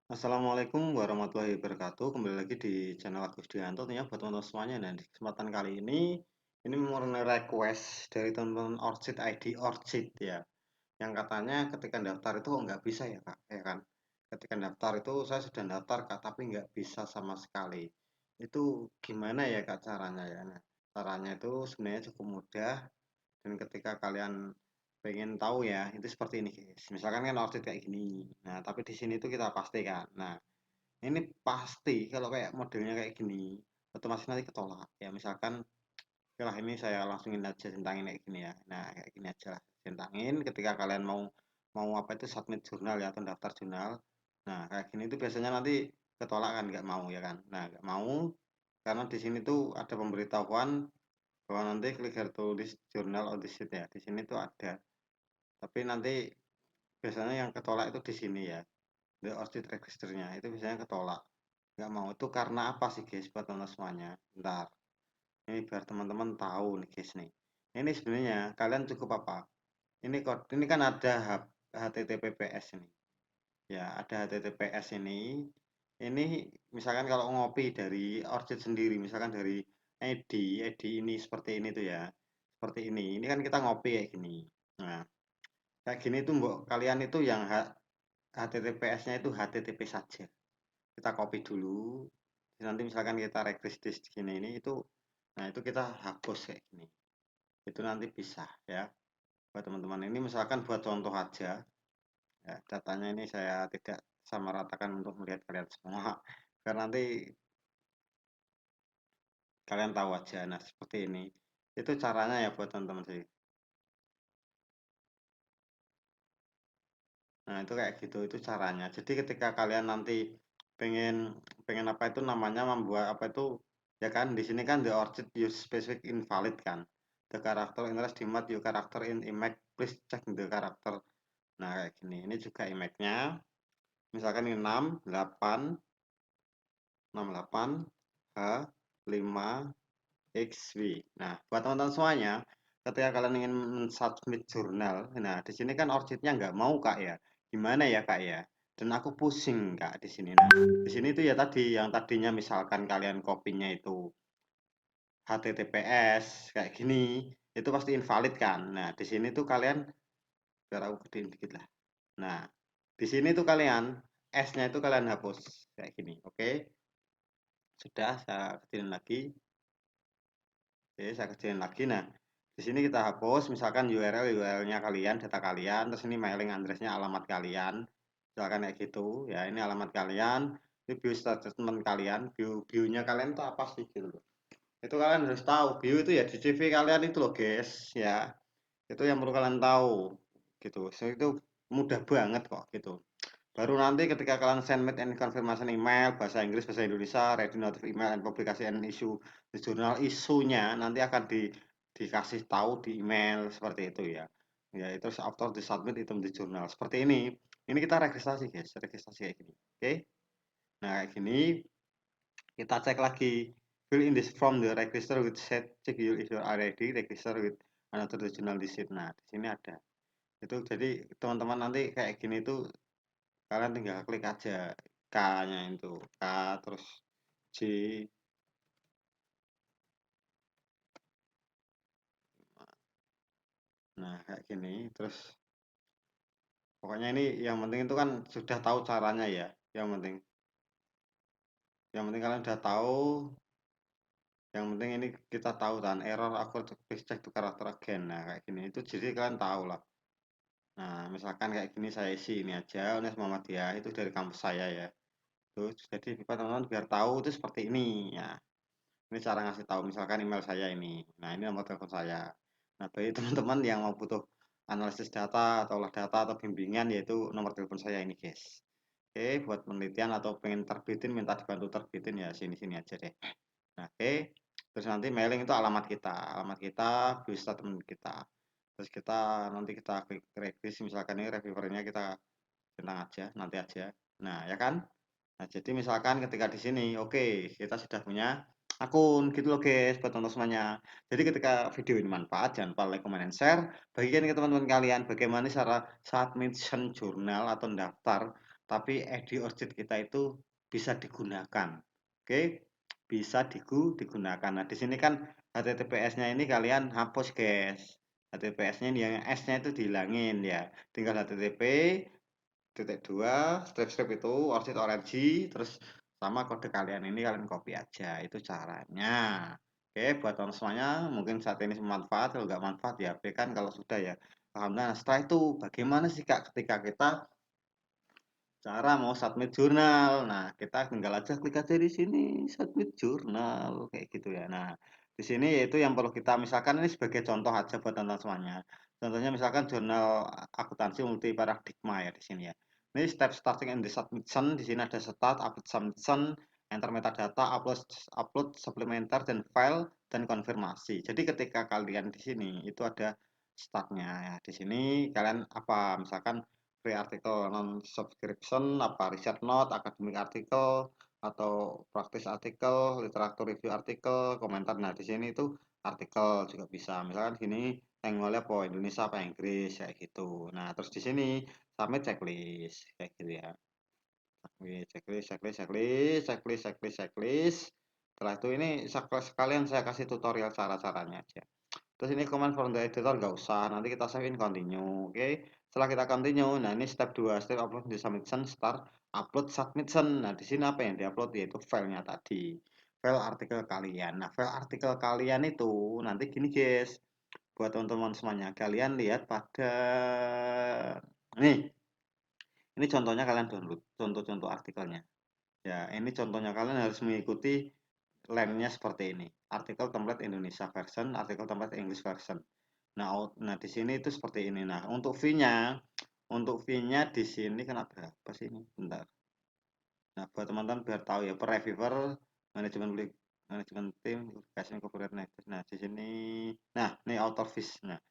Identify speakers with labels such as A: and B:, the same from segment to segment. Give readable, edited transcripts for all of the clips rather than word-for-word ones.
A: Assalamualaikum warahmatullahi wabarakatuh. Kembali lagi di channel Agus Dianto tentunya buat teman-teman semuanya. Nah, di kesempatan kali ini mengenai request dari teman-teman Orchid ID Orchid ya. Yang katanya ketika daftar itu kok nggak bisa ya Kak, ya kan? Ketika daftar itu saya sudah daftar Kak, tapi nggak bisa sama sekali. Itu gimana ya Kak caranya ya? Nah, caranya itu sebenarnya cukup mudah dan ketika kalian pengen tahu ya, itu seperti ini guys. Misalkan kan Orchid kayak gini. Nah, tapi di sini tuh kita pastikan. Nah, ini pasti kalau kayak modelnya kayak gini, otomatis nanti ketolak. Ya misalkan, oke lah ini saya langsungin aja centangin kayak gini ya. Nah kayak gini aja lah, centangin ketika kalian mau mau apa itu submit jurnal ya atau daftar jurnal. Nah kayak gini itu biasanya nanti ketolak kan, nggak mau ya kan. Nah nggak mau karena di sini tuh ada pemberitahuan bahwa nanti klik here to this journal on this sheet ya. Di sini tuh ada. Tapi nanti biasanya yang ketolak itu di sini ya. The ORCID registernya itu biasanya ketolak. Nggak mau itu karena apa sih guys buat teman semuanya. Bentar, ini biar teman-teman tahu nih guys nih. Ini sebenarnya kalian cukup apa, ini kan ada HTTPS ini ya, ada HTTPS ini misalkan kalau ngopi dari Orchid sendiri, misalkan dari ID ini seperti ini tuh ya, seperti ini kan kita ngopi kayak gini. Nah kayak gini tuh mbok kalian itu yang HTTPS-nya itu HTTP saja, kita copy dulu. Nanti misalkan kita request di sini ini itu, nah itu kita hapus kayak gini, itu nanti bisa ya buat teman-teman. Ini misalkan buat contoh aja ya, datanya ini saya tidak sama ratakan untuk melihat kalian semua karena nanti kalian tahu aja. Nah seperti ini itu caranya ya buat teman-teman sih. Nah itu kayak gitu, itu caranya. Jadi ketika kalian nanti pengen pengen apa itu namanya, membuat apa itu ya kan, di sini kan the orchid use specific invalid kan, the character interest dimat you character in image please check the character. Nah kayak gini, ini juga image-nya misalkan ini 68 H 5 XV. Nah buat teman-teman semuanya, ketika kalian ingin submit jurnal, nah di sini kan orchidnya nggak mau Kak ya, gimana ya Kak ya, dan aku pusing Kak di sini. Nah di sini tuh ya tadi yang tadinya misalkan kalian kopinya itu HTTPS kayak gini, itu pasti invalid kan. Nah di sini tuh kalian, biar aku gedein dikit lah. Nah di sini tuh kalian S-nya itu kalian hapus kayak gini. Oke, sudah saya kecilin lagi. Oke, saya kecilin lagi. Nah, di sini kita hapus misalkan URL-nya kalian, data kalian, terus ini mailing address-nya, alamat kalian. Misalkan kayak gitu, ya ini alamat kalian, ini bio statement kalian, bio-nya kalian itu apa sih gitu loh. Itu kalian harus tahu, bio itu ya di CV kalian itu loh, guys, ya. Itu yang perlu kalian tahu gitu. So, itu mudah banget kok gitu. Baru nanti ketika kalian send meet and confirmation email, bahasa Inggris, bahasa Indonesia, ready notif email and publication and issue di jurnal, isunya nanti akan dikasih tahu di email seperti itu ya. Ya itu after di submit item di jurnal seperti ini. Ini kita registrasi guys, registrasi kayak gini. Oke. Nah kayak gini kita cek lagi, fill in this form the register with set check your if you are ready register with another jurnal di sheet. Nah di sini ada. Itu jadi teman-teman nanti kayak gini tuh kalian tinggal klik aja K-nya itu K, terus J. Nah kayak gini terus pokoknya ini yang penting itu kan sudah tahu caranya ya, yang penting kalian udah tahu, yang penting ini kita tahu kan error aku please check to karakter again. Nah kayak gini itu jadi kalian tahu lah. Nah misalkan kayak gini saya isi ini aja Unes Muhammadiyah, itu dari kampus saya ya. Terus jadi teman-teman biar tahu itu seperti ini ya. Ini cara ngasih tahu, misalkan email saya ini. Nah, ini nomor telepon saya. Nah, bagi teman-teman yang mau butuh analisis data atau olah data atau bimbingan, yaitu nomor telepon saya ini, guys. Oke, buat penelitian atau pengen terbitin, minta dibantu terbitin ya sini-sini aja deh. Nah, oke. Terus nanti mailing itu alamat kita, view statement kita. Terus kita nanti kita klik revisi, misalkan ini reviewernya kita tentang aja, nanti aja. Nah, ya kan? Nah, jadi misalkan ketika di sini, oke, kita sudah punya akun gitu loh guys, buat teman-teman semuanya. Jadi ketika video ini manfaat, jangan lupa like, comment, and share. Bagikan ke teman-teman kalian bagaimana cara submission jurnal atau daftar tapi ID Orchid kita itu bisa digunakan. Oke, bisa digunakan. Nah, di sini kan HTTPS-nya ini kalian hapus, guys. HTTPS-nya ini yang S-nya itu dihilangin ya. Tinggal HTTP titik dua strip itu orchid org terus sama kode kalian ini kalian copy aja, itu caranya. Oke, buat teman semuanya mungkin saat ini bermanfaat, kalau nggak manfaat ya kan kalau sudah ya. Alhamdulillah. Setelah itu bagaimana sih Kak ketika kita cara mau submit jurnal? Nah, kita tinggal aja klik aja di sini submit jurnal kayak gitu ya. Nah, di sini yaitu yang perlu kita misalkan ini sebagai contoh aja buat teman-teman semuanya. Contohnya misalkan jurnal akuntansi multi paradigma ya di sini ya. Ini step starting and the submission, di sini ada start, upload submission, enter metadata, upload upload supplementer dan file dan konfirmasi. Jadi ketika kalian di sini itu ada startnya ya. Di sini kalian apa misalkan free artikel non subscription, apa riset note, academic artikel atau practice artikel, literatur review artikel, komentar. Nah, di sini itu artikel juga bisa. Misalkan gini, tengolnya apa Indonesia apa Inggris kayak gitu. Nah, terus di sini submit checklist kayak gitu ya. Checklist, checklist, checklist, checklist, checklist, checklist. Setelah itu ini sekalian saya kasih tutorial cara-caranya aja. Terus ini command from the editor nggak usah, nanti kita save in continue, oke? Setelah kita continue, nah ini step 2 step upload di submission, start upload submission. Nah, di sini apa yang diupload yaitu filenya tadi, file artikel kalian. Nah, file artikel kalian itu nanti gini guys, buat teman-teman semuanya, kalian lihat pada nih, ini contohnya kalian download, contoh-contoh artikelnya. Ya, ini contohnya kalian harus mengikuti lemnya seperti ini. Artikel template Indonesia version, artikel template English version. Nah, di sini itu seperti ini. Nah, untuk fee-nya di sini kena berapa sih ini? Bentar. Nah, buat teman-teman biar tahu ya, per reviewer, manajemen manajemen tim, publication copyright native. Nah, di sini, nah, ini author fees. Nah,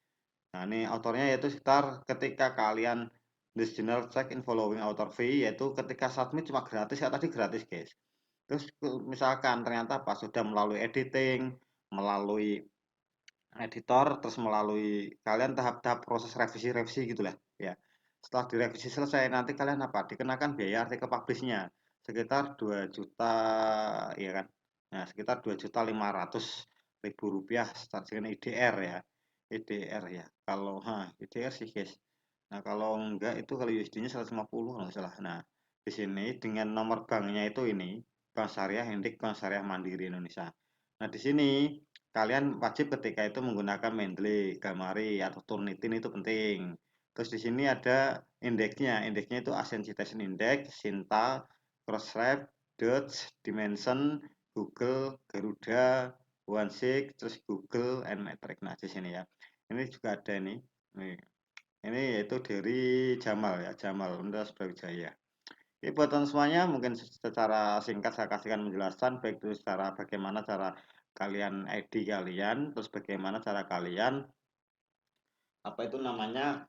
A: ini autornya yaitu sekitar ketika kalian this journal check in following author fee, yaitu ketika submit cuma gratis, ya tadi gratis guys. Terus misalkan ternyata pas sudah melalui editing, melalui editor, terus melalui kalian tahap-tahap proses revisi-revisi gitulah ya. Setelah direvisi selesai nanti kalian apa? Dikenakan biaya artikel publishnya sekitar 2 juta ya kan. Nah, sekitar 2.500.000 rupiah dengan IDR ya. IDR ya. Kalau IDR sih guys. Nah, kalau enggak itu kalau USD-nya 150 kalau nggak salah. Nah, di sini dengan nomor banknya itu ini Bank Syariah Indik Bank Syariah Mandiri Indonesia. Nah, di sini kalian wajib ketika itu menggunakan Mendeley, Gamari atau Turnitin itu penting. Terus di sini ada indeksnya. Indeksnya itu Asian Citation Index, Sinta, Crossref, Dutch, Dimension, Google, Garuda, OneSeek, terus Google and Metric. Nah, di sini ya. Ini juga ada nih. Ini yaitu dari Jamal ya, Jamal Universitas Brawijaya. Oke, buat teman semuanya, mungkin secara singkat saya kasihkan penjelasan baik itu secara bagaimana cara kalian ID kalian, terus bagaimana cara kalian apa itu namanya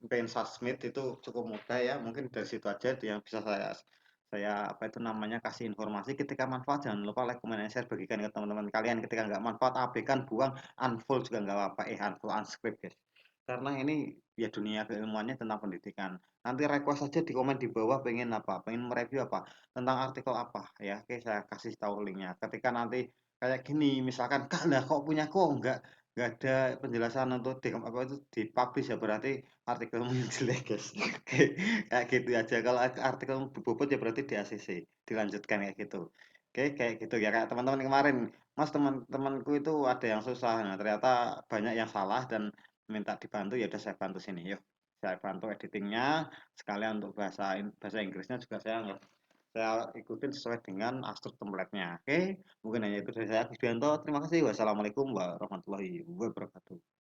A: pengen submit itu cukup mudah ya. Mungkin dari situ aja yang bisa saya apa itu namanya kasih informasi. Ketika manfaat jangan lupa like, comment, and share, bagikan ke teman-teman kalian. Ketika nggak manfaat abaikan, buang, unfollow juga nggak apa-apa, unfollow, unsubscribe guys. Karena ini ya dunia keilmuannya tentang pendidikan. Nanti request aja di komen di bawah pengen apa, pengen mereview apa, tentang artikel apa ya. Oke, saya kasih tahu linknya. Ketika nanti kayak gini, misalkan, kak lah kok punya kok nggak ada penjelasan untuk di apa itu dipublish ya berarti artikelmu yang jelek guys. Kayak gitu aja. Kalau artikel bobot ya berarti di ACC dilanjutkan kayak gitu. Oke, kayak gitu ya kayak teman-teman kemarin. Mas teman-temanku itu ada yang susah. Nah, ternyata banyak yang salah dan minta dibantu ya udah saya bantu sini. Yuk, saya bantu editingnya sekalian untuk bahasa Inggrisnya juga saya ikutin sesuai dengan Astro template-nya. Oke, mungkin hanya itu dari saya Gus Bianto. Terima kasih. Wassalamualaikum warahmatullahi wabarakatuh.